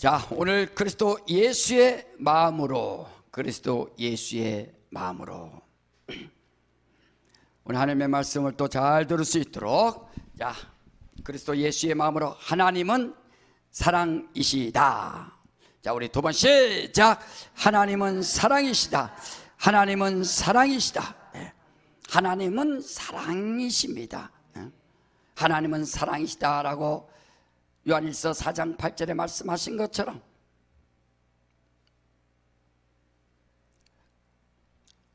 자, 오늘 그리스도 예수의 마음으로, 그리스도 예수의 마음으로 오늘 하나님의 말씀을 또 잘 들을 수 있도록, 자, 그리스도 예수의 마음으로 하나님은 사랑이시다. 자, 우리 두 번 시작. 하나님은 사랑이시다. 하나님은 사랑이시다. 하나님은 사랑이십니다. 하나님은 사랑이시다라고 요한일서 4장 8절에 말씀하신 것처럼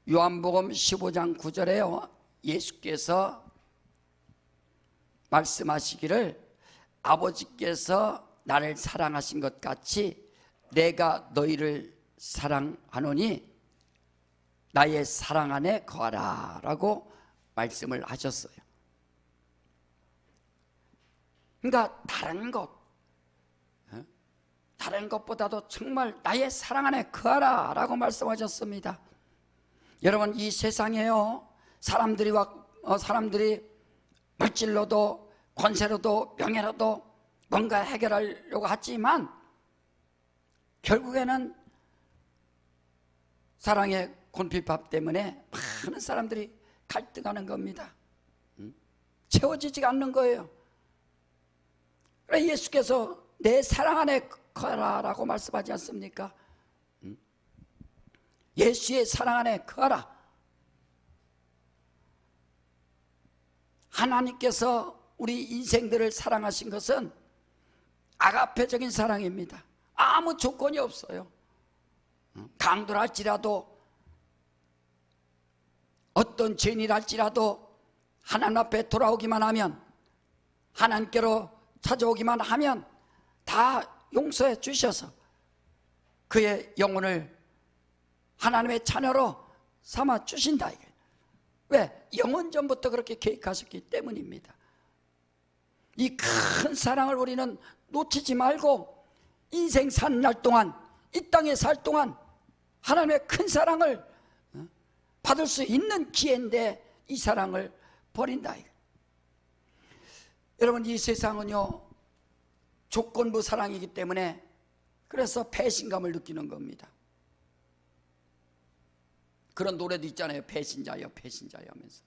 요한복음 15장 9절에요, 예수께서 말씀하시기를 아버지께서 나를 사랑하신 것 같이 내가 너희를 사랑하노니 나의 사랑 안에 거하라 라고 말씀을 하셨어요. 그러니까 다른 것보다도 정말 나의 사랑 안에 거하라 라고 말씀하셨습니다. 여러분, 이 세상에요, 사람들이 물질로도 권세로도 명예로도 뭔가 해결하려고 하지만 결국에는 사랑의 곤핍밥 때문에 많은 사람들이 갈등하는 겁니다. 채워지지가 않는 거예요. 그래서 예수께서 내 사랑 안에 거하라라고 말씀하지 않습니까? 예수의 사랑 안에 거하라. 하나님께서 우리 인생들을 사랑하신 것은 아가페적인 사랑입니다. 아무 조건이 없어요. 강도랄지라도 어떤 죄인이랄지라도 하나님 앞에 돌아오기만 하면, 하나님께로 찾아오기만 하면 다 용서해 주셔서 그의 영혼을 하나님의 자녀로 삼아 주신다. 왜? 영원전부터 그렇게 계획하셨기 때문입니다. 이 큰 사랑을 우리는 놓치지 말고 인생 사는 날 동안, 이 땅에 살 동안 하나님의 큰 사랑을 받을 수 있는 기회인데 이 사랑을 버린다. 여러분, 이 세상은요 조건부 사랑이기 때문에 그래서 배신감을 느끼는 겁니다. 그런 노래도 있잖아요. 배신자여 배신자여 하면서.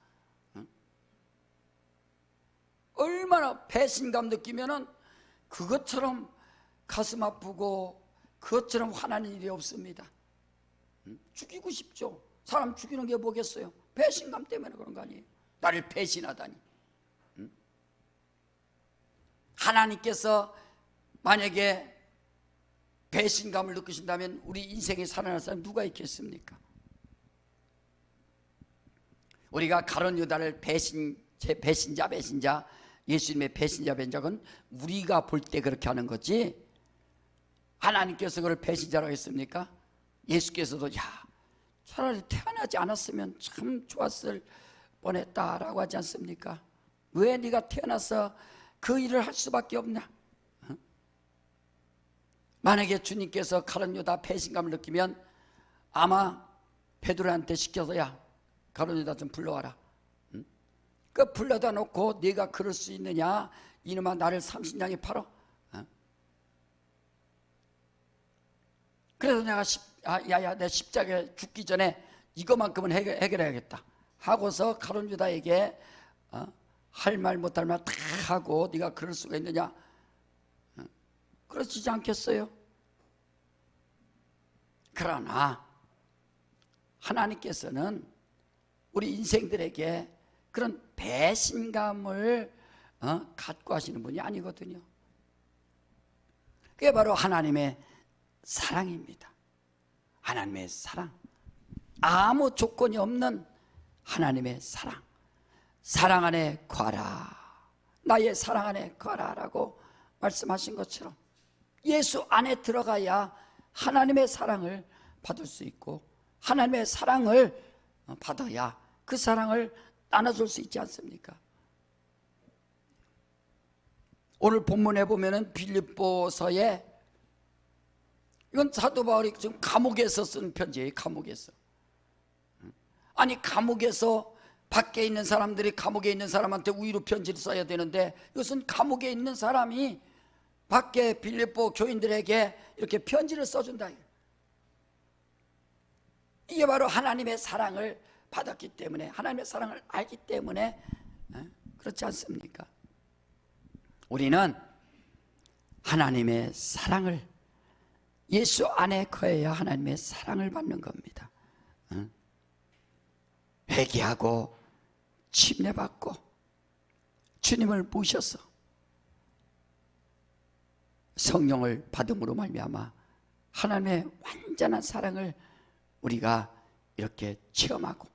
얼마나 배신감 느끼면은 그것처럼 가슴 아프고 그것처럼 화나는 일이 없습니다. 죽이고 싶죠. 사람 죽이는 게 뭐겠어요? 배신감 때문에 그런 거 아니에요? 나를 배신하다니. 하나님께서 만약에 배신감을 느끼신다면 우리 인생에 살아날 사람 누가 있겠습니까? 우리가 가룟 유다를 배신자 예수님의 배신자는 우리가 볼 때 그렇게 하는 거지, 하나님께서 그걸 배신자라고 했습니까? 예수께서도 야, 차라리 태어나지 않았으면 참 좋았을 뻔했다라고 하지 않습니까? 왜 네가 태어나서 그 일을 할 수밖에 없냐? 만약에 주님께서 가룟 유다 배신감을 느끼면 아마 베드로한테 시켜서 야, 가룟 유다 좀 불러와라. 그 불러다 놓고 네가 그럴 수 있느냐? 이놈아, 나를 삼신장에 팔어. 그래서 내가 내 십자가에 죽기 전에 이거만큼은 해결해야겠다 하고서 가룟 유다에게 할 말 못할 말 다 하고 네가 그럴 수가 있느냐? 그렇지 않겠어요? 그러나 하나님께서는 우리 인생들에게 그런 배신감을 갖고 하시는 분이 아니거든요. 그게 바로 하나님의 사랑입니다. 하나님의 사랑, 아무 조건이 없는 하나님의 사랑. 사랑 안에 거하라, 나의 사랑 안에 거하라 라고 말씀하신 것처럼 예수 안에 들어가야 하나님의 사랑을 받을 수 있고, 하나님의 사랑을 받아야 그 사랑을 나눠줄 수 있지 않습니까? 오늘 본문에 보면은 빌립보서에, 이건 사도 바울이 지금 감옥에서 쓴 편지예요. 감옥에서. 아니, 감옥에서 밖에 있는 사람들이 감옥에 있는 사람한테 위로 편지를 써야 되는데 이것은 감옥에 있는 사람이 밖에 빌립보 교인들에게 이렇게 편지를 써준다. 이게 바로 하나님의 사랑을 받았기 때문에, 하나님의 사랑을 알기 때문에 그렇지 않습니까? 우리는 하나님의 사랑을, 예수 안에 거해야 하나님의 사랑을 받는 겁니다. 회개하고 침례받고 주님을 모셔서 성령을 받음으로 말미암아 하나님의 완전한 사랑을 우리가 이렇게 체험하고,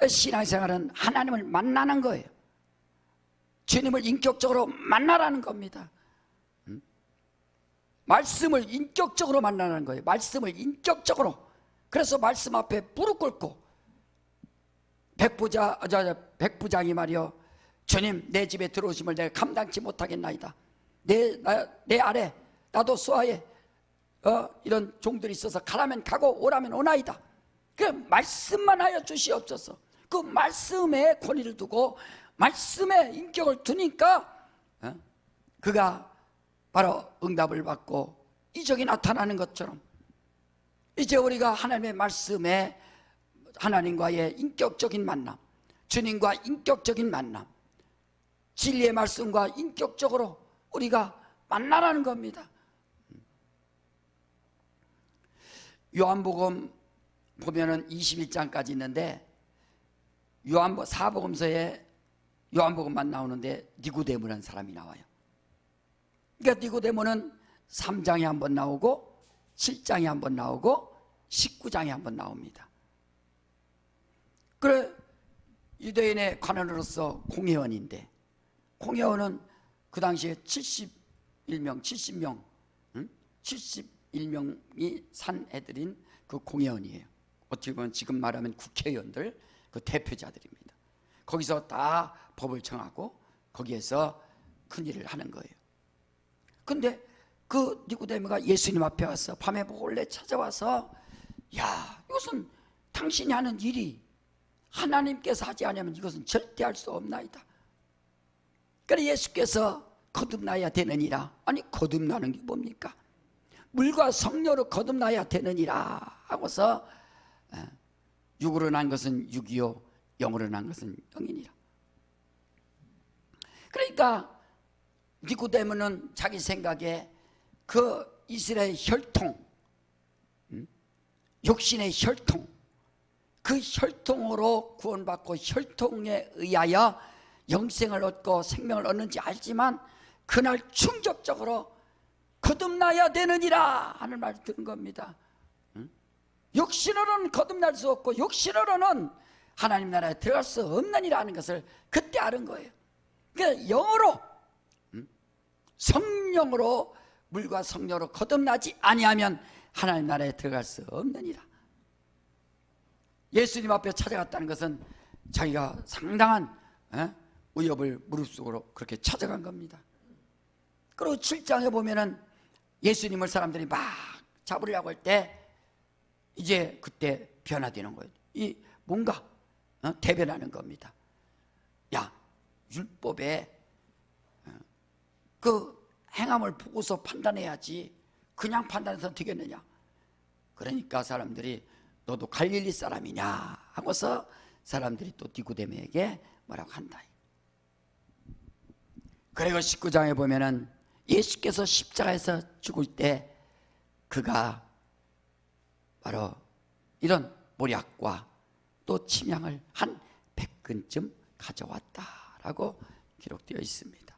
신앙생활은 하나님을 만나는 거예요. 주님을 인격적으로 만나라는 겁니다. 말씀을 인격적으로 만나는 거예요. 말씀을 인격적으로. 그래서 말씀 앞에 무릎 꿇고, 백부장이 말이요, 주님 내 집에 들어오심을 내가 감당치 못하겠나이다. 내 아래 나도 수하에 이런 종들이 있어서 가라면 가고 오라면 오나이다. 그 말씀만 하여 주시옵소서. 그 말씀에 권위를 두고 말씀에 인격을 두니까 그가 바로 응답을 받고 이적이 나타나는 것처럼, 이제 우리가 하나님의 말씀에 하나님과의 인격적인 만남, 주님과 인격적인 만남, 진리의 말씀과 인격적으로 우리가 만나라는 겁니다. 요한복음 보면은 21장까지 있는데, 사복음서에 요한복음만 나오는데 니고데모라는 사람이 나와요. 그러니까 니고데모는 3장에 한번 나오고 7장에 한번 나오고 19장에 한번 나옵니다. 그래, 유대인의 관원으로서 공회원인데, 공회원은 그 당시에 70명이 산 애들인 그 공회원이에요. 어떻게 보면 지금 말하면 국회의원들, 그 대표자들입니다. 거기서 다 법을 정하고 거기에서 큰일을 하는 거예요. 근데 그 니고데모가 예수님 앞에 와서 밤에 몰래 찾아와서, 야, 이것은 당신이 하는 일이 하나님께서 하지 않으면 이것은 절대 할 수 없나이다. 그래 예수께서 거듭나야 되느니라. 아니, 거듭나는 게 뭡니까? 물과 성령으로 거듭나야 되느니라 하고서, 육으로 난 것은 육이요 영으로 난 것은 영이니라. 그러니까 니고데모는 자기 생각에 그 이스라엘 혈통, 육신의 혈통, 그 혈통으로 구원받고 혈통에 의하여 영생을 얻고 생명을 얻는지 알지만, 그날 충격적으로 거듭나야 되느니라 하는 말을 들은 겁니다. 육신으로는 거듭날 수 없고 육신으로는 하나님 나라에 들어갈 수 없느니라 하는 것을 그때 알은 거예요. 그러니까 영으로, 성령으로, 물과 성령으로 거듭나지 아니하면 하나님 나라에 들어갈 수 없느니라. 예수님 앞에 찾아갔다는 것은 자기가 상당한 위협을 무릅쓰고 그렇게 찾아간 겁니다. 그리고 7장에 보면은 예수님을 사람들이 막 잡으려고 할 때 이제 그때 변화되는 거예요. 이 뭔가 대변하는 겁니다. 야, 율법에 그 행함을 보고서 판단해야지 그냥 판단해서 되겠느냐. 그러니까 사람들이 너도 갈릴리 사람이냐 하고서 사람들이 또 니고데모에게 뭐라고 한다. 그리고 19장에 보면은 예수께서 십자가에서 죽을 때 그가 바로 이런 모략과 또 침향을 한 100근쯤 가져왔다라고 기록되어 있습니다.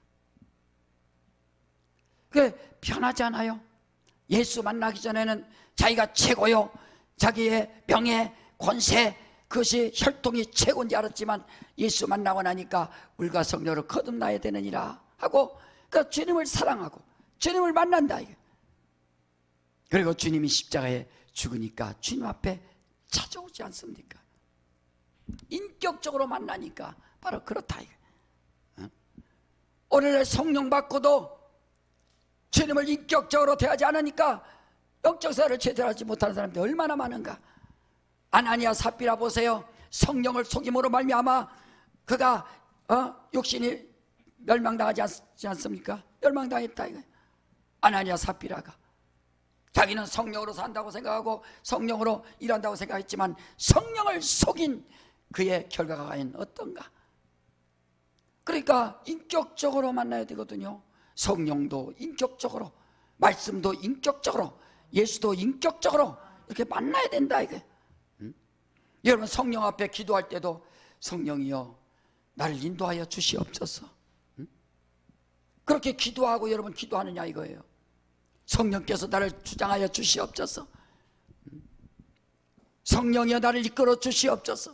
그게 편하지 않아요? 예수 만나기 전에는 자기가 최고요, 자기의 명예, 권세, 그것이 혈통이 최고인지 알았지만 예수 만나고 나니까 물과 성령으로 거듭나야 되느니라 하고, 그러니까 주님을 사랑하고 주님을 만난다. 그리고 주님이 십자가에 죽으니까 주님 앞에 찾아오지 않습니까? 인격적으로 만나니까 바로 그렇다. 오늘날 성령 받고도 주님을 인격적으로 대하지 않으니까 영적사를 제대로 하지 못하는 사람들이 얼마나 많은가. 아나니아 삽비라 보세요. 성령을 속임으로 말미암아 그가 육신이 멸망당하지 않습니까? 멸망당했다 이거예요. 아나니아 삽비라가 자기는 성령으로 산다고 생각하고 성령으로 일한다고 생각했지만 성령을 속인 그의 결과가 과연 어떤가? 그러니까 인격적으로 만나야 되거든요. 성령도 인격적으로, 말씀도 인격적으로, 예수도 인격적으로 이렇게 만나야 된다 이게. 여러분 성령 앞에 기도할 때도 성령이여 나를 인도하여 주시옵소서. 그렇게 기도하고 여러분 기도하느냐 이거예요. 성령께서 나를 주장하여 주시옵소서. 성령이여 나를 이끌어 주시옵소서.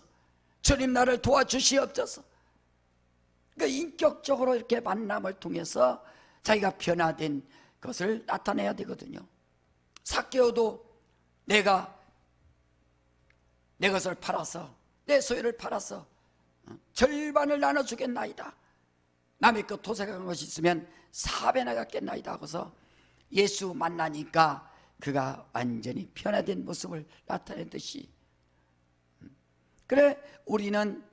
주님 나를 도와주시옵소서. 그러니까 인격적으로 이렇게 만남을 통해서 자기가 변화된 것을 나타내야 되거든요. 삭개오도 내가 내 것을 팔아서 내 소유를 팔아서 절반을 나눠주겠나이다. 남의 것 도색한 것이 있으면 4배나 갚겠나이다 하고서 예수 만나니까 그가 완전히 변화된 모습을 나타내듯이, 그래 우리는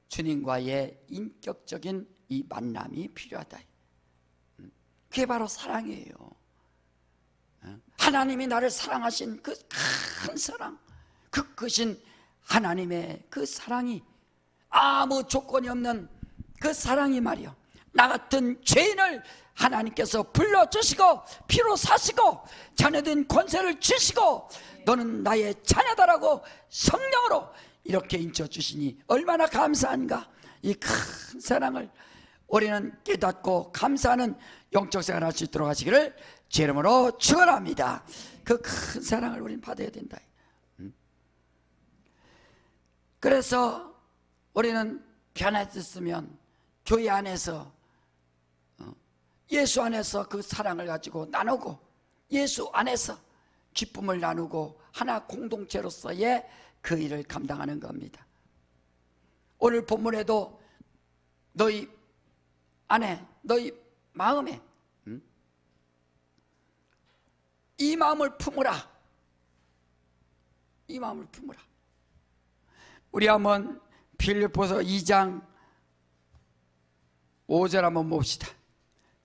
주님과의 인격적인 이 만남이 필요하다. 그게 바로 사랑이에요. 하나님이 나를 사랑하신 그 큰 사랑, 그 크신 하나님의 그 사랑이, 아무 조건이 없는 그 사랑이 말이요, 나 같은 죄인을 하나님께서 불러주시고 피로 사시고 자녀된 권세를 주시고 너는 나의 자녀다라고 성령으로 이렇게 인쳐주시니 얼마나 감사한가. 이 큰 사랑을 우리는 깨닫고 감사하는 영적 생활을 할 수 있도록 하시기를 제 이름으로 축원합니다. 그 큰 사랑을 우리는 받아야 된다. 그래서 우리는 변화됐으면 교회 안에서 예수 안에서 그 사랑을 가지고 나누고 예수 안에서 기쁨을 나누고 하나 공동체로서의 그 일을 감당하는 겁니다. 오늘 본문에도 너희 안에 너희 마음에 이 마음을 품으라, 이 마음을 품으라. 우리 한번 빌립보서 2장 5절 한번 봅시다.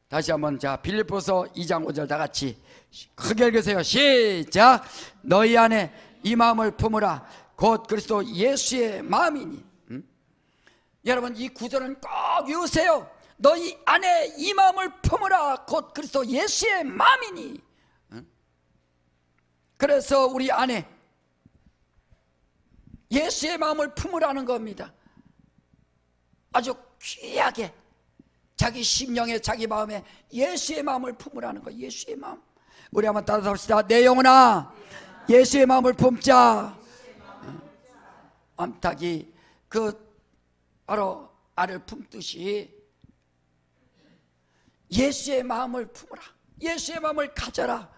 다시 한번, 자, 빌립보서 2장 5절 다 같이 크게 읽으세요. 시작. 너희 안에 이 마음을 품으라. 곧 그리스도 예수의 마음이니. 여러분 이 구절은 꼭 외우세요. 너희 안에 이 마음을 품으라. 곧 그리스도 예수의 마음이니. 그래서 우리 안에 예수의 마음을 품으라는 겁니다. 아주 귀하게 자기 심령에 자기 마음에 예수의 마음을 품으라는 거예요. 예수의 마음. 우리 한번 따라합시다. 내 영혼아 예수의 마음을 품자. 암탉이 그 바로 알을 품듯이 예수의 마음을 품으라. 예수의 마음을 가져라.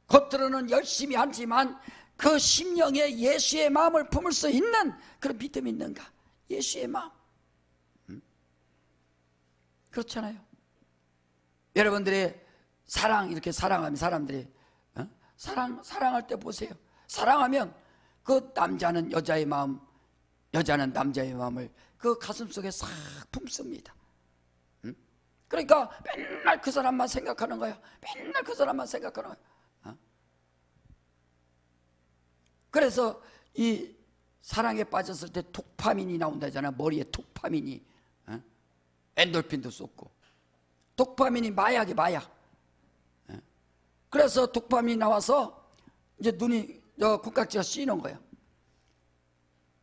겉으로는 열심히 하지만 그 심령에 예수의 마음을 품을 수 있는 그런 믿음이 있는가? 예수의 마음. 그렇잖아요. 여러분들이 사랑, 이렇게 사랑하면 사람들이 사랑할 때 보세요. 사랑하면 그 남자는 여자의 마음, 여자는 남자의 마음을 그 가슴 속에 싹 품습니다. 그러니까 맨날 그 사람만 생각하는 거야. 맨날 그 사람만 생각하는 거야. 그래서 이 사랑에 빠졌을 때 도파민이 나온다잖아. 머리에 도파민이, 엔돌핀도 쏟고. 도파민이 마약이 마약. 그래서 도파민이 나와서 이제 눈이 콩깍지가 씌는 거예요.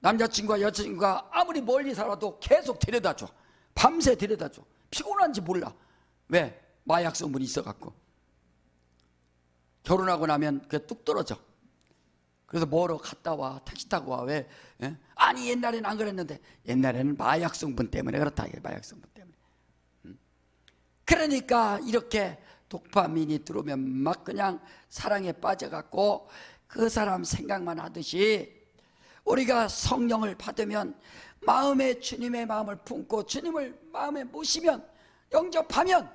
남자친구와 여자친구가 아무리 멀리 살아도 계속 데려다줘. 밤새 데려다줘. 피곤한지 몰라. 왜? 마약 성분이 있어갖고. 결혼하고 나면 그게 뚝 떨어져. 그래서 뭐로 갔다 와, 택시 타고 와. 왜? 아니 옛날에는 안 그랬는데. 옛날에는 마약 성분 때문에 그렇다. 마약 성분 때문에. 그러니까 이렇게 도파민이 들어오면 막 그냥 사랑에 빠져갖고 그 사람 생각만 하듯이, 우리가 성령을 받으면 마음에 주님의 마음을 품고 주님을 마음에 모시면, 영접하면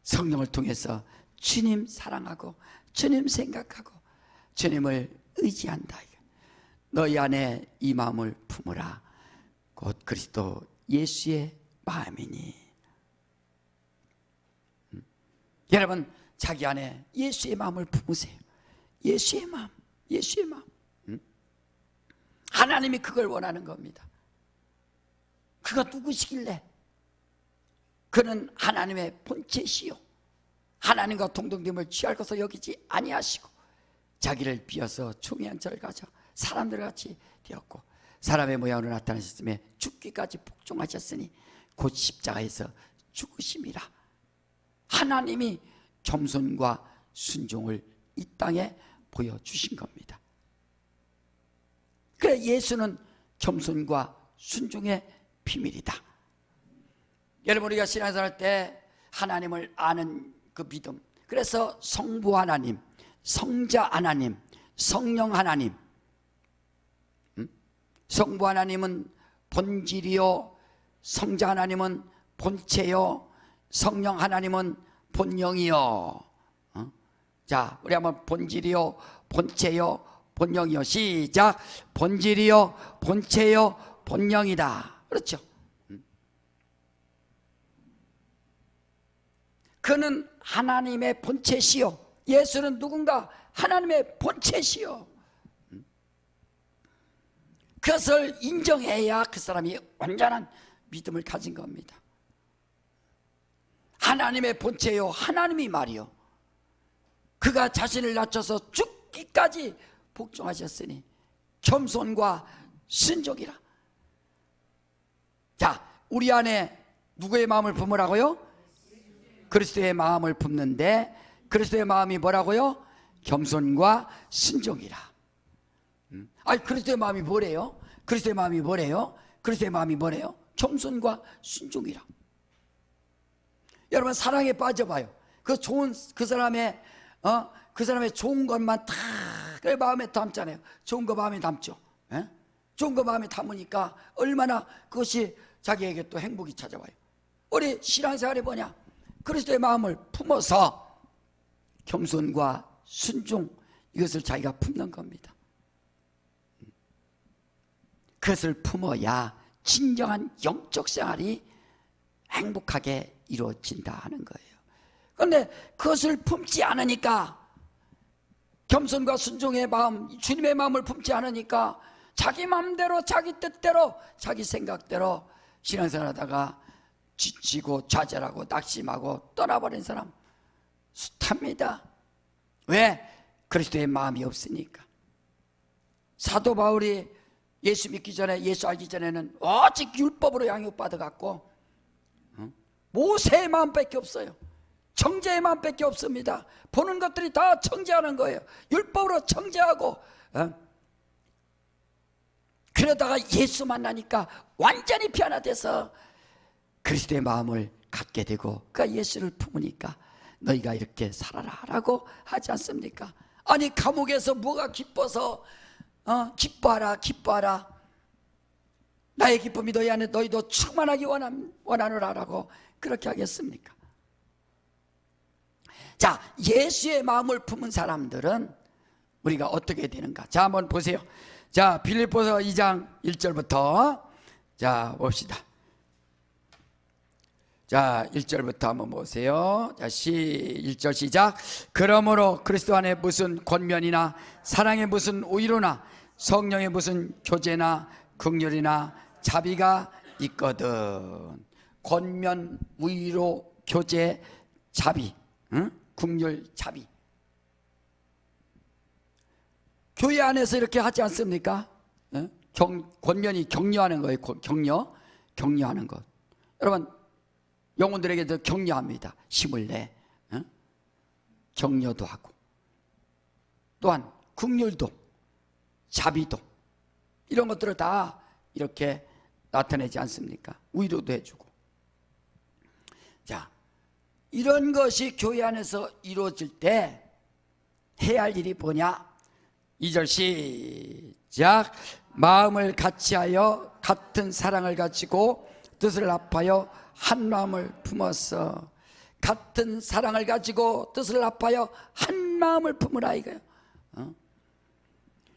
성령을 통해서 주님 사랑하고 주님 생각하고 주님을 의지한다. 너희 안에 이 마음을 품으라. 곧 그리스도 예수의 마음이니. 여러분 자기 안에 예수의 마음을 품으세요. 예수의 마음, 예수의 마음. 하나님이 그걸 원하는 겁니다. 그가 누구시길래? 그는 하나님의 본체시요 하나님과 동등됨을 취할 것을 여기지 아니하시고 자기를 비어서 충의한 절 가져 사람들같이 되었고 사람의 모양으로 나타나셨으며 죽기까지 복종하셨으니 곧 십자가에서 죽으심이라. 하나님이 겸손과 순종을 이 땅에 보여주신 겁니다. 그래, 예수는 겸손과 순종의 비밀이다. 여러분, 우리가 신앙생활 할 때 하나님을 아는 그 믿음, 그래서 성부 하나님, 성자 하나님, 성령 하나님. 성부 하나님은 본질이요, 성자 하나님은 본체요, 성령 하나님은 본영이요. 자, 우리 한번 본질이요, 본체요, 본영이요. 시작. 본질이요, 본체요, 본영이다. 그렇죠? 그는 하나님의 본체시요. 예수는 누군가 하나님의 본체시요. 그것을 인정해야 그 사람이 완전한 믿음을 가진 겁니다. 하나님의 본체요, 하나님이 말이요. 그가 자신을 낮춰서 죽기까지 복종하셨으니 겸손과 순종이라. 자, 우리 안에 누구의 마음을 품으라고요? 그리스도의 마음을 품는데 그리스도의 마음이 뭐라고요? 겸손과 순종이라. 아니, 그리스도의 마음이 뭐래요? 그리스도의 마음이 뭐래요? 그리스도의 마음이 뭐래요? 겸손과 순종이라. 여러분, 사랑에 빠져봐요. 그 좋은 그 사람의 좋은 것만 다 그 마음에 담잖아요. 좋은 거 마음에 담죠. 에? 좋은 거 마음에 담으니까 얼마나 그것이 자기에게 또 행복이 찾아와요. 우리 신앙생활이 뭐냐? 그리스도의 마음을 품어서 겸손과 순종, 이것을 자기가 품는 겁니다. 그것을 품어야 진정한 영적 생활이 행복하게 이루어진다 하는 거예요. 그런데 그것을 품지 않으니까, 겸손과 순종의 마음, 주님의 마음을 품지 않으니까 자기 마음대로, 자기 뜻대로, 자기 생각대로 신앙생활 하다가 지치고 좌절하고 낙심하고 떠나버린 사람 숱합니다. 왜? 그리스도의 마음이 없으니까. 사도 바울이 예수 믿기 전에, 예수 알기 전에는 오직 율법으로 양육받아갖고 모세의 마음밖에 없어요. 정죄의 마음밖에 없습니다. 보는 것들이 다 정죄하는 거예요. 율법으로 정죄하고. 그러다가 예수 만나니까 완전히 변화돼서 그리스도의 마음을 갖게 되고, 그러니까 예수를 품으니까 너희가 이렇게 살아라 라고 하지 않습니까? 아니, 감옥에서 뭐가 기뻐서 기뻐하라, 기뻐하라, 나의 기쁨이 너희 안에 너희도 충만하기 원하노라라고 그렇게 하겠습니까? 자, 예수의 마음을 품은 사람들은 우리가 어떻게 되는가? 자, 한번 보세요. 자, 빌립보서 2장 1절부터 자 봅시다. 자, 1절부터 한번 보세요. 자, 1절 시작. 그러므로 그리스도 안에 무슨 권면이나 사랑의 무슨 오히로나 성령의 무슨 교제나 긍휼이나 자비가 있거든. 권면, 위로, 교제, 자비, 긍휼, 자비. 교회 안에서 이렇게 하지 않습니까? 권면이 격려하는 거예요. 격려하는 것. 여러분, 영혼들에게도 격려합니다. 힘을 내, 격려도 하고, 또한 긍휼도, 자비도, 이런 것들을 다 이렇게 나타내지 않습니까? 위로도 해주고. 자, 이런 것이 교회 안에서 이루어질 때 해야 할 일이 뭐냐? 2절 시작. 마음을 같이하여 같은 사랑을 가지고 뜻을 합하여 한 마음을 품어서. 같은 사랑을 가지고 뜻을 합하여 한 마음을 품으라 이거예요.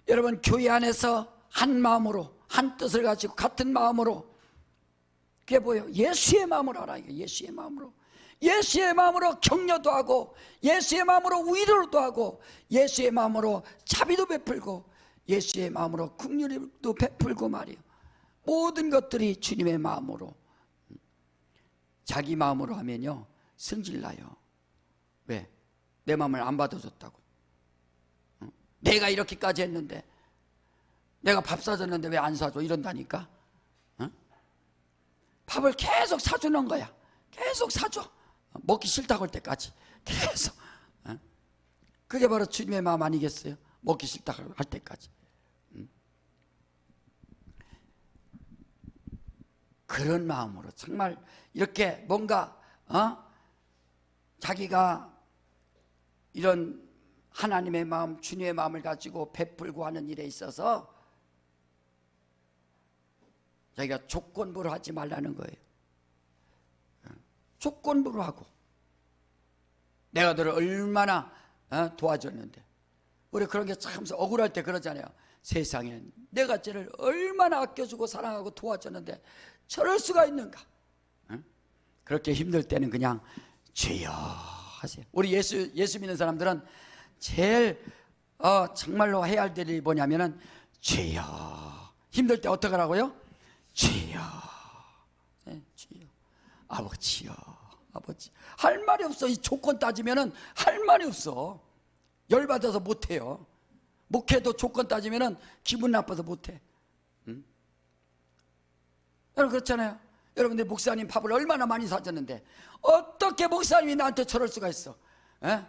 여러분, 교회 안에서 한 마음으로, 한 뜻을 가지고 같은 마음으로, 그게 뭐예요? 예수의 마음으로 하라 이거. 예수의 마음으로. 예수의 마음으로 격려도 하고, 예수의 마음으로 위로도 하고, 예수의 마음으로 자비도 베풀고, 예수의 마음으로 긍휼도 베풀고 말이요. 모든 것들이 주님의 마음으로, 자기 마음으로 하면요 승질나요. 왜? 내 마음을 안 받아줬다고. 내가 이렇게까지 했는데, 내가 밥 사줬는데 왜 안 사줘? 이런다니까. 밥을 계속 사주는 거야. 계속 사줘. 먹기 싫다고 할 때까지 계속. 그게 바로 주님의 마음 아니겠어요? 먹기 싫다고 할 때까지. 그런 마음으로 정말 이렇게 뭔가 자기가 이런 하나님의 마음, 주님의 마음을 가지고 베풀고 하는 일에 있어서 자기가 조건부로 하지 말라는 거예요. 조건부로 하고, 내가 너를 얼마나 도와줬는데. 우리 그런 게 참 억울할 때 그러잖아요. 세상에 내가 쟤를 얼마나 아껴주고 사랑하고 도와줬는데 저럴 수가 있는가. 그렇게 힘들 때는 그냥 주여 하세요. 우리 예수 믿는 사람들은 제일 정말로 해야 할 일이 뭐냐면은 주여. 힘들 때 어떻게 하라고요? 주여. 네, 주여. 아버지요. 아버지. 할 말이 없어. 이 조건 따지면은 할 말이 없어. 열받아서 못해요. 목회도 조건 따지면은 기분 나빠서 못해. 여러분 그렇잖아요. 여러분들 목사님 밥을 얼마나 많이 사줬는데 어떻게 목사님이 나한테 저럴 수가 있어? 에?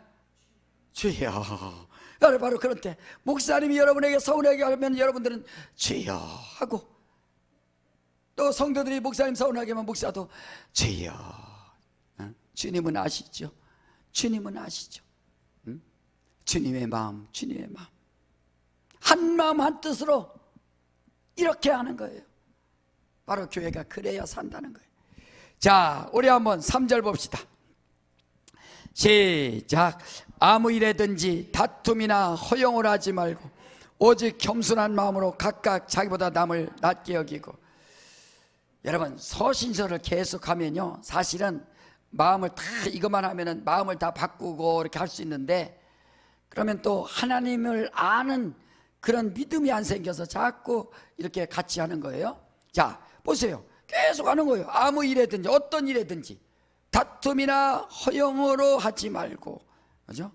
주여. 여러분 바로 그런 때 목사님이 여러분에게 서운하게 하면 여러분들은 주여 하고, 또 성도들이 목사님 서운하게 하면 목사도 주여. 주님은 아시죠? 주님은 아시죠? 주님의 마음, 주님의 마음. 한 마음 한 뜻으로 이렇게 하는 거예요. 바로 교회가 그래야 산다는 거예요. 자, 우리 한번 3절 봅시다. 시작. 아무 일에든지 다툼이나 허용을 하지 말고 오직 겸손한 마음으로 각각 자기보다 남을 낮게 여기고. 여러분 서신서를 계속하면요 사실은 마음을 다 이것만 하면은 마음을 다 바꾸고 이렇게 할 수 있는데, 그러면 또 하나님을 아는 그런 믿음이 안 생겨서 자꾸 이렇게 같이 하는 거예요. 자 보세요. 계속 하는 거예요. 아무 일에든지 어떤 일에든지 다툼이나 허용으로 하지 말고. 그죠?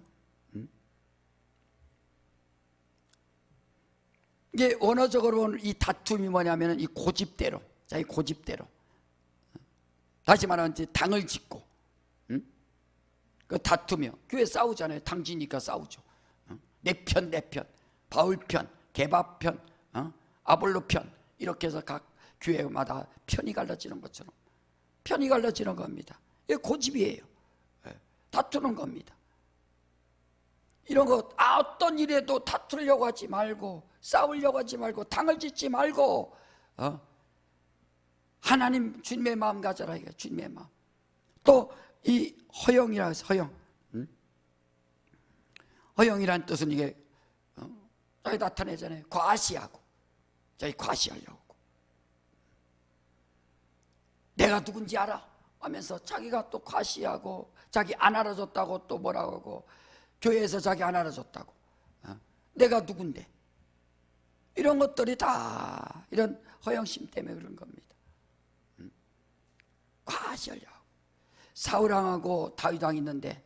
이게 원어적으로 보면 이 다툼이 뭐냐면 이 고집대로, 자기 고집대로, 다시 말하면 이제 당을 짓고, 그 다투며. 교회 싸우잖아요. 당지니까 싸우죠. 내 편, 내 편, 바울 편, 게바 편, 아볼로 편, 이렇게 해서 각 교회마다 편이 갈라지는 것처럼 편이 갈라지는 겁니다. 이게 고집이에요. 다투는 겁니다. 이런 거 어떤 일에도 다투려고 하지 말고, 싸우려고 하지 말고, 당을 짓지 말고, 하나님 주님의 마음 가져라. 이게 주님의 마음. 또 이 허용이라 해서 허용. 허용이란 뜻은 이게 자기 나타내잖아요. 과시하고, 자기 과시하려고. 내가 누군지 알아 하면서 자기가 또 과시하고, 자기 안 알아줬다고 또 뭐라고 하고, 교회에서 자기 안 알아줬다고, 내가 누군데. 이런 것들이 다 이런 허영심 때문에 그런 겁니다. 과시하려고. 사울왕하고 다윗왕이 있는데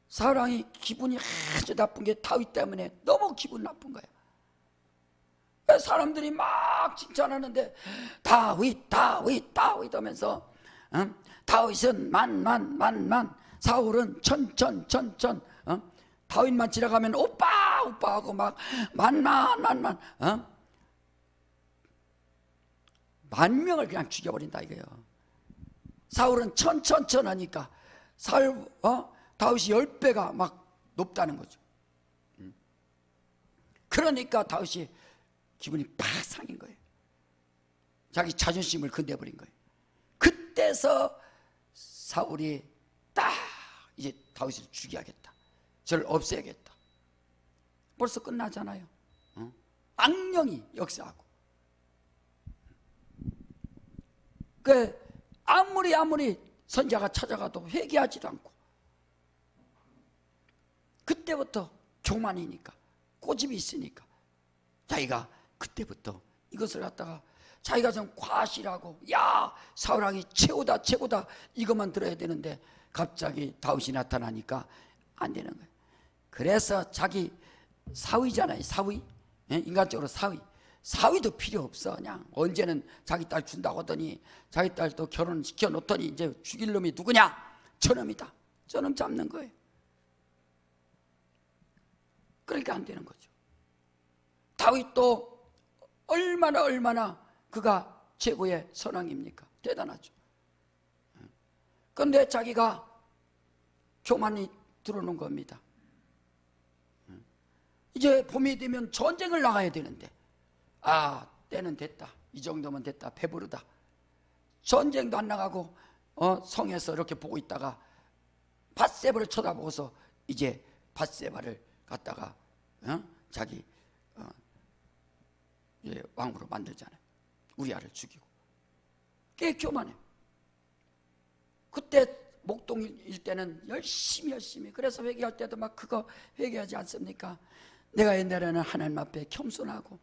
사울왕이 기분이 아주 나쁜 게 다윗 때문에 너무 기분 나쁜 거야. 사람들이 막 칭찬하는데 다윗 다윗 다윗 하면서 다윗은 만 사울은 천 다윗만 지나가면 오빠 하고 막 만 명을 그냥 죽여버린다 이거예요. 사울은 천 하니까 다윗이 10배가 막 높다는 거죠. 그러니까 다윗이 기분이 팍 상인 거예요. 자기 자존심을 건네버린 거예요. 그때서 사울이 딱 이제 다윗을 죽여야겠다, 저를 없애야겠다. 벌써 끝나잖아요. 악령이 역사하고. 그 아무리 선자가 찾아가도 회개하지도 않고, 그때부터 교만이니까, 고집이 있으니까 자기가 그때부터 이것을 갖다가 자기가 좀 과실하고, 야 사울왕이 최고다 최고다 이것만 들어야 되는데 갑자기 다윗이 나타나니까 안 되는 거예요. 그래서 자기 사위잖아요. 사위, 인간적으로 사위도 필요 없어. 그냥 언제는 자기 딸 준다고 하더니 자기 딸 또 결혼시켜 놓더니 이제 죽일 놈이 누구냐? 저놈이다. 저놈 잡는 거예요. 그러니까 안 되는 거죠. 다윗도 얼마나 그가 최고의 선왕입니까? 대단하죠. 그런데 자기가 교만이 들어오는 겁니다. 이제 봄이 되면 전쟁을 나가야 되는데, 아 때는 됐다, 이 정도면 됐다, 배부르다. 전쟁도 안 나가고 성에서 이렇게 보고 있다가 밧세바를 쳐다보고서 이제 밧세바를 갖다가 자기 왕으로 만들잖아요. 우리아를 죽이고. 꽤 교만해. 그때 목동일 때는 열심히, 그래서 회개할 때도 막 그거 회개하지 않습니까? 내가 옛날에는 하나님 앞에 겸손하고,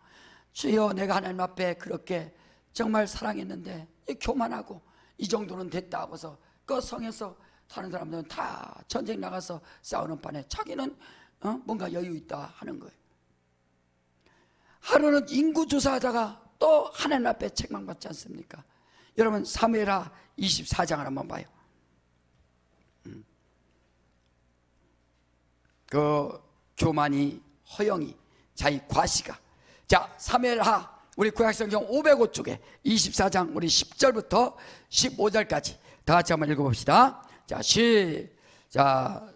주여 내가 하나님 앞에 그렇게 정말 사랑했는데 교만하고 이 정도는 됐다 하고서 그 성에서 사는 사람들은 다 전쟁 나가서 싸우는 판에 자기는 뭔가 여유 있다 하는 거예요. 하루는 인구조사하다가 또 하나님 앞에 책망받지 않습니까? 여러분 사무엘하 24장을 한번 봐요. 그 교만이, 허영이, 자기 과시가. 자, 사무엘하 우리 구약성경 505쪽에 24장 우리 10절부터 15절까지 다 같이 한번 읽어봅시다. 자,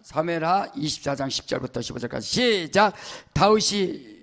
사무엘하 24장 10절부터 15절까지 시작. 다윗이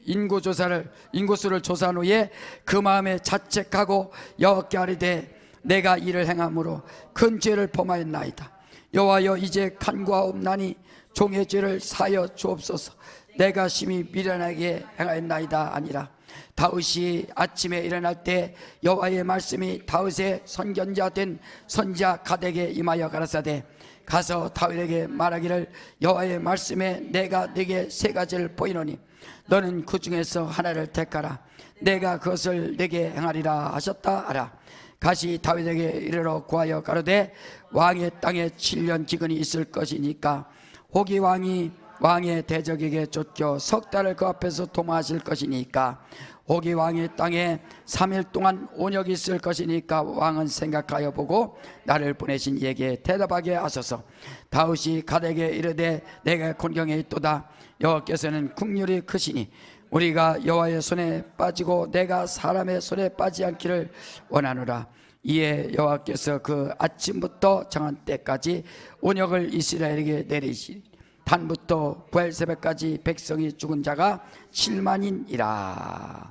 인구수를 조사한 후에 그 마음에 자책하고 여호와께 아뢰되 내가 이를 행함으로 큰 죄를 범하였나이다. 여호와여 이제 간과하옵나니 종의 죄를 사하여 주옵소서. 내가 심히 미련하게 행하였나이다 아니라. 다윗이 아침에 일어날 때 여호와의 말씀이 다윗의 선견자 된 선지자 갓에게 임하여 가라사대 가서 다윗에게 말하기를 여호와의 말씀에 내가 네게 세 가지를 보이노니 너는 그 중에서 하나를 택하라. 내가 그것을 네게 행하리라 하셨다 하라. 가시 다윗에게 이르러 구하여 가로되 왕의 땅에 7년 기근이 있을 것이니까 호기 왕이 왕의 대적에게 쫓겨 석 달을 그 앞에서 도마하실 것이니까 호기 왕의 땅에 3일 동안 온역이 있을 것이니까 왕은 생각하여 보고 나를 보내신 이에게 대답하게 하소서. 다윗이 갓에게 이르되 내가 곤경에 있도다. 여호와께서는 국률이 크시니 우리가 여호와의 손에 빠지고 내가 사람의 손에 빠지지 않기를 원하노라. 이에 여호와께서 그 아침부터 정한 때까지 온역을 이스라엘에게 내리시니 단부터 부엘세바까지 백성이 죽은 자가 7만이니라.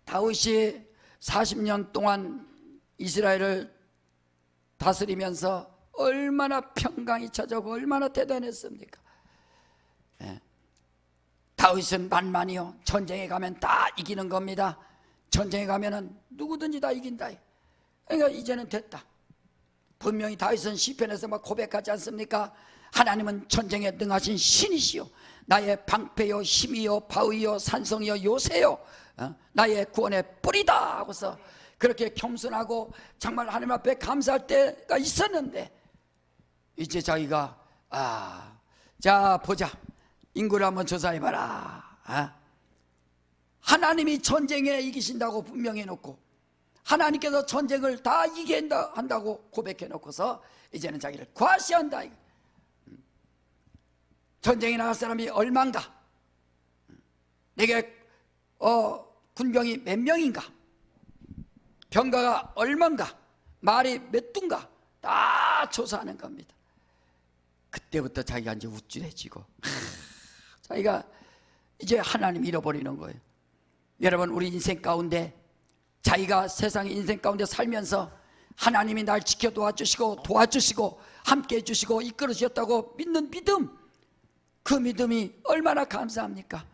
다윗이 40년 동안 이스라엘을 다스리면서 얼마나 평강이 찾아오고 얼마나 대단했습니까? 다윗은 만만이요, 전쟁에 가면 다 이기는 겁니다. 전쟁에 가면은 누구든지 다 이긴다. 그러니까 이제는 됐다. 분명히 다윗은 시편에서 막 고백하지 않습니까? 하나님은 전쟁에 능하신 신이시요 나의 방패요 힘이요 바위요 산성이요 요새요 나의 구원의 뿌리다 하고서 그렇게 겸손하고 정말 하나님 앞에 감사할 때가 있었는데, 이제 자기가 자 보자, 인구를 한번 조사해봐라. 하나님이 전쟁에 이기신다고 분명히 해놓고 하나님께서 전쟁을 다 이기게 한다고 고백해놓고서 이제는 자기를 과시한다. 전쟁에 나갈 사람이 얼만가, 내게 군병이 몇 명인가, 병가가 얼만가, 말이 몇 둔가 다 조사하는 겁니다. 그때부터 자기가 이제 우쭐해지고 자기가 이제 하나님 잃어버리는 거예요. 여러분, 우리 인생 가운데 자기가 세상의 인생 가운데 살면서 하나님이 날 지켜 도와주시고 함께 해주시고 이끌어 주셨다고 믿는 믿음, 그 믿음이 얼마나 감사합니까?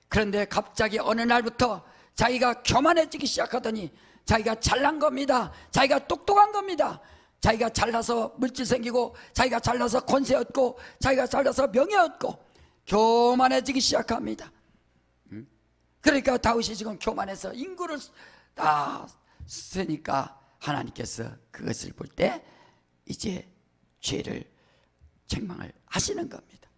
그런데 갑자기 어느 날부터 자기가 교만해지기 시작하더니 자기가 잘난 겁니다. 자기가 똑똑한 겁니다. 자기가 잘나서 물질 생기고, 자기가 잘나서 권세 얻고, 자기가 잘나서 명예 얻고 교만해지기 시작합니다. 그러니까 다윗이 지금 교만해서 인구를 다 쓰니까 하나님께서 그것을 볼 때 이제 죄를 책망을 하시는 겁니다.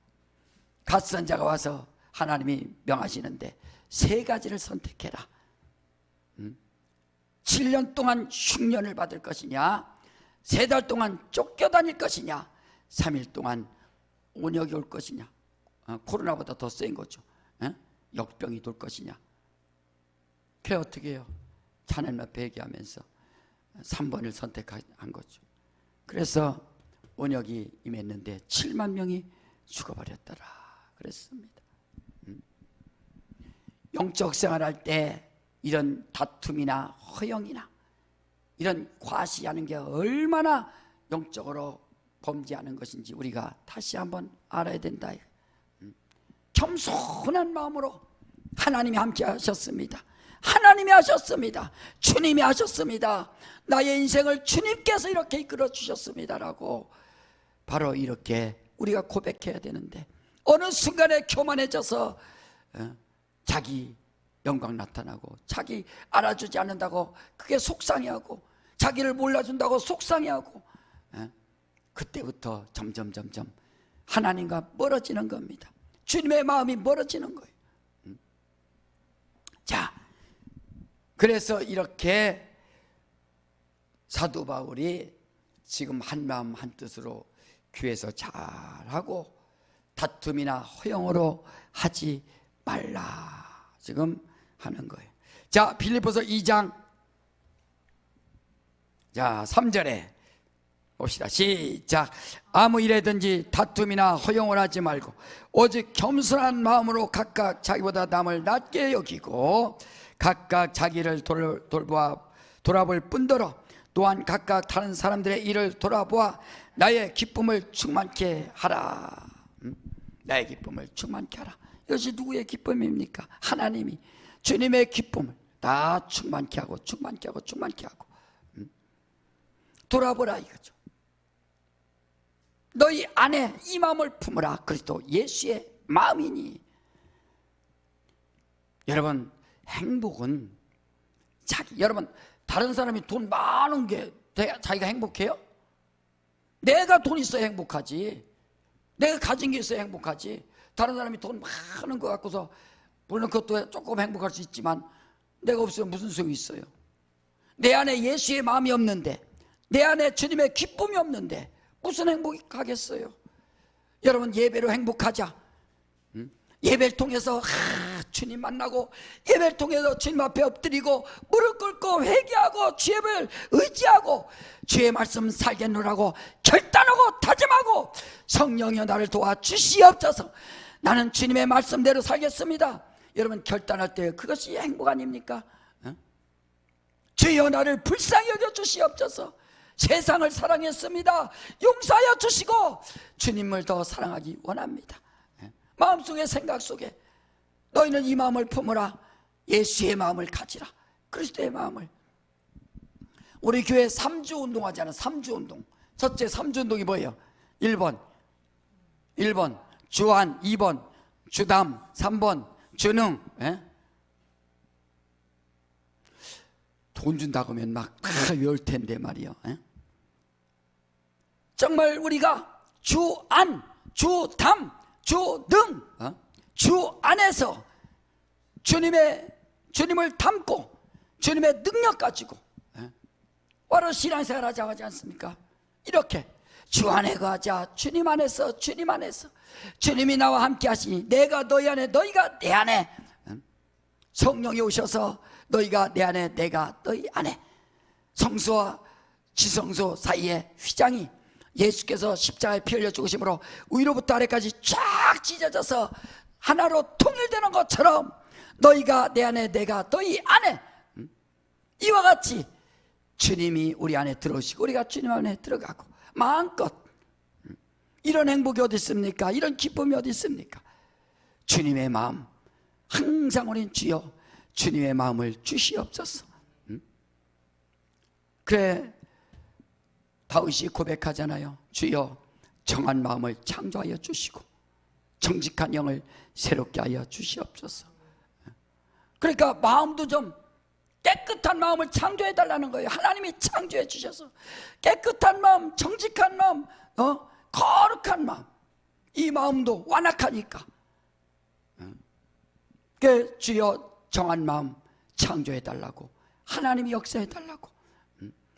갓선자가 와서 하나님이 명하시는데 세 가지를 선택해라. 7년 동안 흉년을 받을 것이냐, 3달 동안 쫓겨다닐 것이냐, 3일 동안 온역이 올 것이냐, 코로나보다 더 센 거죠. 역병이 돌 것이냐. 그게 어떻게 해요? 하나님 앞에 얘기하면서 3번을 선택한 거죠. 그래서 온역이 임했는데 7만 명이 죽어버렸더라 그랬습니다. 영적 생활할 때 이런 다툼이나 허영이나 이런 과시하는 게 얼마나 영적으로 범죄하는 것인지 우리가 다시 한번 알아야 된다. 겸손한 마음으로 하나님이 함께 하셨습니다. 하나님이 하셨습니다. 주님이 하셨습니다. 나의 인생을 주님께서 이렇게 이끌어 주셨습니다라고 바로 이렇게 우리가 고백해야 되는데, 어느 순간에 교만해져서 자기 영광 나타나고, 자기 알아주지 않는다고 그게 속상해하고, 자기를 몰라준다고 속상해하고, 그때부터 점점 하나님과 멀어지는 겁니다. 주님의 마음이 멀어지는 거예요. 자, 그래서 이렇게 사도 바울이 지금 한마음 한뜻으로 교회에서 잘하고 다툼이나 허영으로 하지 말라 지금 하는 거예요. 자, 빌립보서 2장 자 3절에 봅시다. 시작. 아무 일에든지 다툼이나 허용을 하지 말고 오직 겸손한 마음으로 각각 자기보다 남을 낮게 여기고 각각 자기를 돌아볼 뿐더러 또한 각각 다른 사람들의 일을 돌아보아 나의 기쁨을 충만케 하라. 나의 기쁨을 충만케 하라. 이것이 누구의 기쁨입니까? 하나님이 주님의 기쁨을 다 충만케 하고 돌아보라 이거죠. 너희 안에 이 마음을 품으라. 그리스도 예수의 마음이니. 여러분, 행복은 여러분, 다른 사람이 돈 많은 게 자기가 행복해요? 내가 돈 있어야 행복하지. 내가 가진 게 있어야 행복하지. 다른 사람이 돈 많은 거 갖고서 물론 그것도 조금 행복할 수 있지만 내가 없으면 무슨 소용이 있어요? 내 안에 예수의 마음이 없는데, 내 안에 주님의 기쁨이 없는데 무슨 행복이 가겠어요? 여러분, 예배로 행복하자. 예배를 통해서 주님 만나고, 예배를 통해서 주님 앞에 엎드리고 무릎 꿇고 회개하고 주님을 의지하고 주의 말씀 살겠노라고 결단하고 다짐하고, 성령이여 나를 도와주시옵소서, 나는 주님의 말씀대로 살겠습니다. 여러분, 결단할 때 그것이 행복 아닙니까? 주여 나를 불쌍히 여겨 주시옵소서, 세상을 사랑했습니다, 용서하여 주시고 주님을 더 사랑하기 원합니다. 마음속에 생각 속에 너희는 이 마음을 품으라. 예수의 마음을 가지라. 그리스도의 마음을. 우리 교회 3주 운동하지 않아? 3주 운동. 첫째 3주 운동이 뭐예요? 1번 주안, 2번 주담, 3번 주능. 돈 준다고 하면 막 외울 텐데 말이요. 정말 우리가 주안, 주담, 주능, 주 안에서 주님을 담고 주님의 능력 가지고 바로 신앙생활 하자고 하지 않습니까? 이렇게 주 안에 거하자. 주님 안에서 주님이 나와 함께 하시니 내가 너희 안에 너희가 내 안에. 성령이 오셔서 너희가 내 안에 내가 너희 안에. 성소와 지성소 사이에 휘장이 예수께서 십자가에 피 흘려 죽으심으로 위로부터 아래까지 쫙 찢어져서 하나로 통일되는 것처럼 너희가 내 안에 내가 너희 안에. 이와 같이 주님이 우리 안에 들어오시고 우리가 주님 안에 들어가고 마음껏. 이런 행복이 어디 있습니까? 이런 기쁨이 어디 있습니까? 주님의 마음, 항상 우린 주여 주님의 마음을 주시옵소서. 그래, 다윗이 고백하잖아요. 주여 정한 마음을 창조하여 주시고 정직한 영을 새롭게 하여 주시옵소서. 그러니까 마음도 좀 깨끗한 마음을 창조해 달라는 거예요. 하나님이 창조해 주셔서 깨끗한 마음, 정직한 마음, 거룩한 마음, 이 마음도 완악하니까 주여 정한 마음 창조해 달라고, 하나님이 역사해 달라고.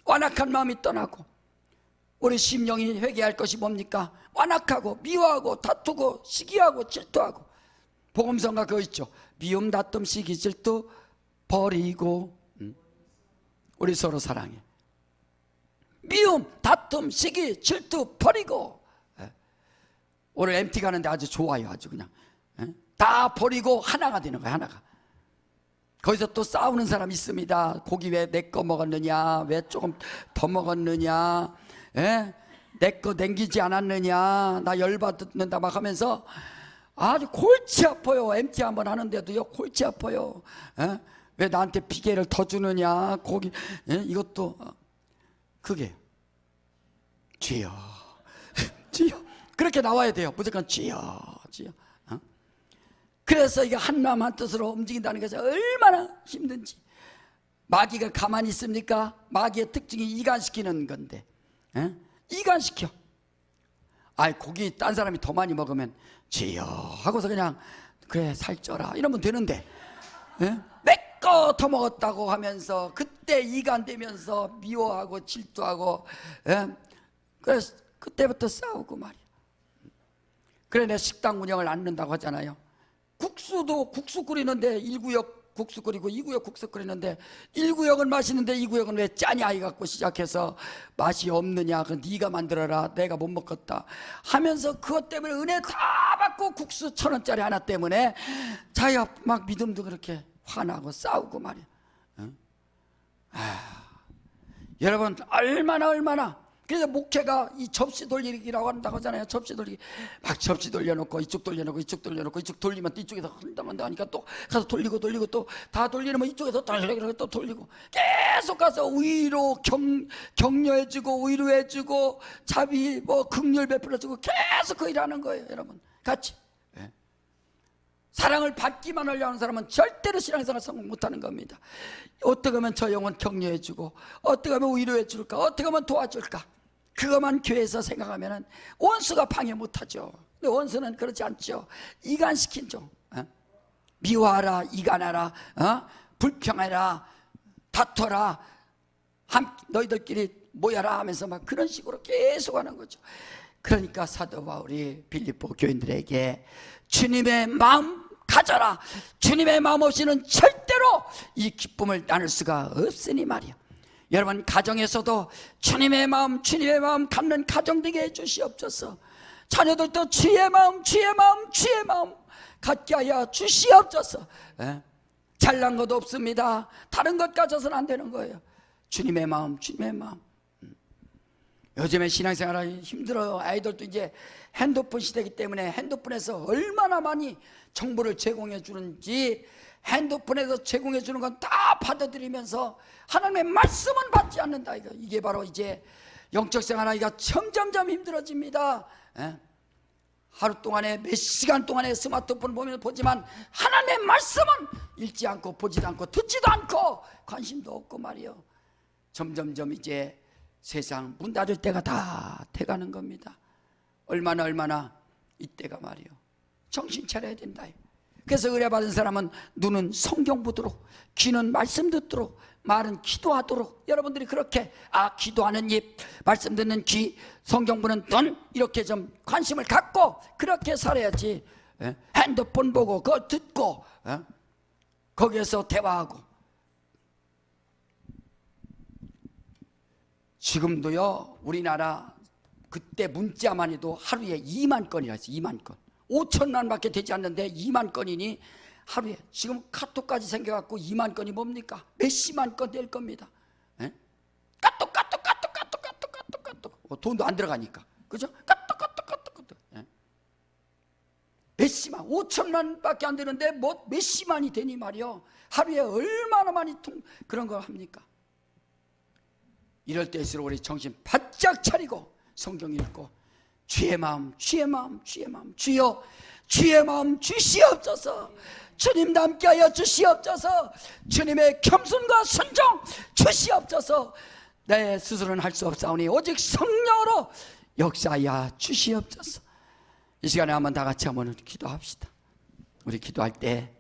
완악한 마음이 떠나고 우리 심령이 회개할 것이 뭡니까? 완악하고 미워하고 다투고 시기하고 질투하고. 복음성가 그거 있죠. 미움 다툼 시기 질투 버리고. 우리 서로 사랑해. 미움 다툼 시기 질투 버리고. 오늘 MT 가는데 아주 좋아요. 아주 그냥 다 버리고 하나가 되는 거야. 하나가. 거기서 또 싸우는 사람 있습니다. 고기 왜 내 거 먹었느냐, 왜 조금 더 먹었느냐, 내 거 남기지 않았느냐, 나 열받는다 막 하면서 아주 골치 아파요. MT 한번 하는데도요 골치 아파요. 왜 나한테 비계를 더 주느냐, 고기 이것도. 그게 주여 주여 그렇게 나와야 돼요. 무조건 주여 주여. 그래서 이게 한 마음 한 뜻으로 움직인다는 것이 얼마나 힘든지. 마귀가 가만히 있습니까? 마귀의 특징이 이간시키는 건데, 이간시켜. 고기 딴 사람이 더 많이 먹으면 주여 하고서 그냥 그래 살쪄라 이러면 되는데, 내 거 더 먹었다고 하면서 그때 이간되면서 미워하고 질투하고, 그래서 그때부터 싸우고 말이야. 그래 내 식당 운영을 안 한다고 하잖아요. 국수도 국수 끓이는데 1구역 국수 끓이고 2구역 국수 끓이는데 1구역은 맛있는데 2구역은 왜 짜냐 이 갖고 시작해서 맛이 없느냐, 그 네가 만들어라, 내가 못 먹겠다 하면서 그것 때문에 은혜 다 받고 국수 1,000원짜리 하나 때문에 자기가 막 믿음도 그렇게 화나고 싸우고 말이야. 여러분 얼마나 그래서 목회가 이 접시 돌리기라고 한다고 하잖아요. 접시 돌리기. 막 접시 돌려놓고 이쪽 돌려놓고 이쪽 돌려놓고 이쪽 돌리면 또 이쪽에서 한다만다 하니까 또 가서 돌리고 또 다 돌리면 이쪽에서 돌리고 또 돌리고 계속 가서 위로 격려해주고 위로해주고 자비 긍휼 베풀어주고 계속 그 일하는 거예요. 여러분 같이. 사랑을 받기만 하려는 사람은 절대로 신앙생활 성공 못하는 겁니다. 어떻게 하면 저 영혼 격려해주고, 어떻게 하면 위로해줄까, 어떻게 하면 도와줄까, 그것만 교회에서 생각하면 원수가 방해 못하죠. 근데 원수는 그렇지 않죠. 이간시킨 종. 미워하라, 이간하라, 불평하라, 다퉈라, 너희들끼리 모여라 하면서 막 그런 식으로 계속 하는 거죠. 그러니까 사도 바울이 빌립보 교인들에게 주님의 마음 가져라, 주님의 마음 없이는 절대로 이 기쁨을 나눌 수가 없으니 말이야. 여러분 가정에서도 주님의 마음 갖는 가정 되게 해주시옵소서. 자녀들도 주의 마음 갖게 하여 주시옵소서. 잘난 것도 없습니다. 다른 것 가져서는 안 되는 거예요. 주님의 마음. 요즘에 신앙생활이 힘들어요. 아이들도 이제 핸드폰 시대이기 때문에 핸드폰에서 얼마나 많이 정보를 제공해 주는지, 핸드폰에서 제공해 주는 건 다 받아들이면서 하나님의 말씀은 받지 않는다. 이게 바로 이제 영적 생활하기가 점점점 힘들어집니다. 하루 동안에 몇 시간 동안에 스마트폰 보지만 하나님의 말씀은 읽지 않고 보지도 않고 듣지도 않고 관심도 없고 말이요. 점점점 이제 세상 문 닫을 때가 다 돼가는 겁니다. 얼마나 이때가 말이요. 정신 차려야 된다. 그래서 의뢰받은 사람은 눈은 성경 보도록, 귀는 말씀 듣도록, 말은 기도하도록. 여러분들이 그렇게 기도하는 입, 말씀 듣는 귀, 성경 보는 눈, 이렇게 좀 관심을 갖고 그렇게 살아야지. 핸드폰 보고 그거 듣고 거기에서 대화하고. 지금도요 우리나라 그때 문자만 해도 하루에 2만 건이라 했어요. 2만 건. 5천만 밖에 되지 않는데 2만 건이니 하루에. 지금 카톡까지 생겨갖고 2만 건이 뭡니까? 몇십만 건 될 겁니다. 까똑 돈도 안 들어가니까, 그죠? 까똑 몇십만, 5천만 밖에 안 되는데 뭐 몇십만이 되니 말이요. 하루에 얼마나 많이 그런 걸 합니까? 이럴 때일수록 우리 정신 바짝 차리고 성경 읽고 주의 마음, 주의 마음, 주의 마음, 주여 주의 마음 주시옵소서. 주님 남께하여 주시옵소서. 주님의 겸손과 순종 주시옵소서. 내 스스로는 할 수 없사오니 오직 성령으로 역사하여 주시옵소서. 이 시간에 한번 다 같이 한번 기도합시다. 우리 기도할 때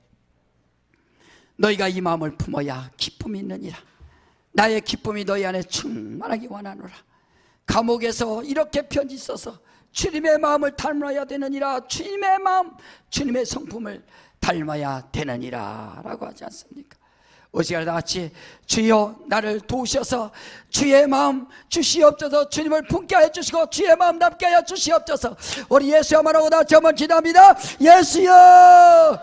너희가 이 마음을 품어야 기쁨이 있느니라. 나의 기쁨이 너희 안에 충만하기 원하노라. 감옥에서 이렇게 편지 써서 주님의 마음을 닮아야 되느니라. 주님의 마음, 주님의 성품을 닮아야 되느니라 라고 하지 않습니까? 이 시간에 다 같이 주여 나를 도우셔서 주의 마음 주시옵소서. 주님을 품게 하여 주시고 주의 마음 남게 하여 주시옵소서. 우리 예수야만 하고 다 같이 한번 기도합니다. 예수여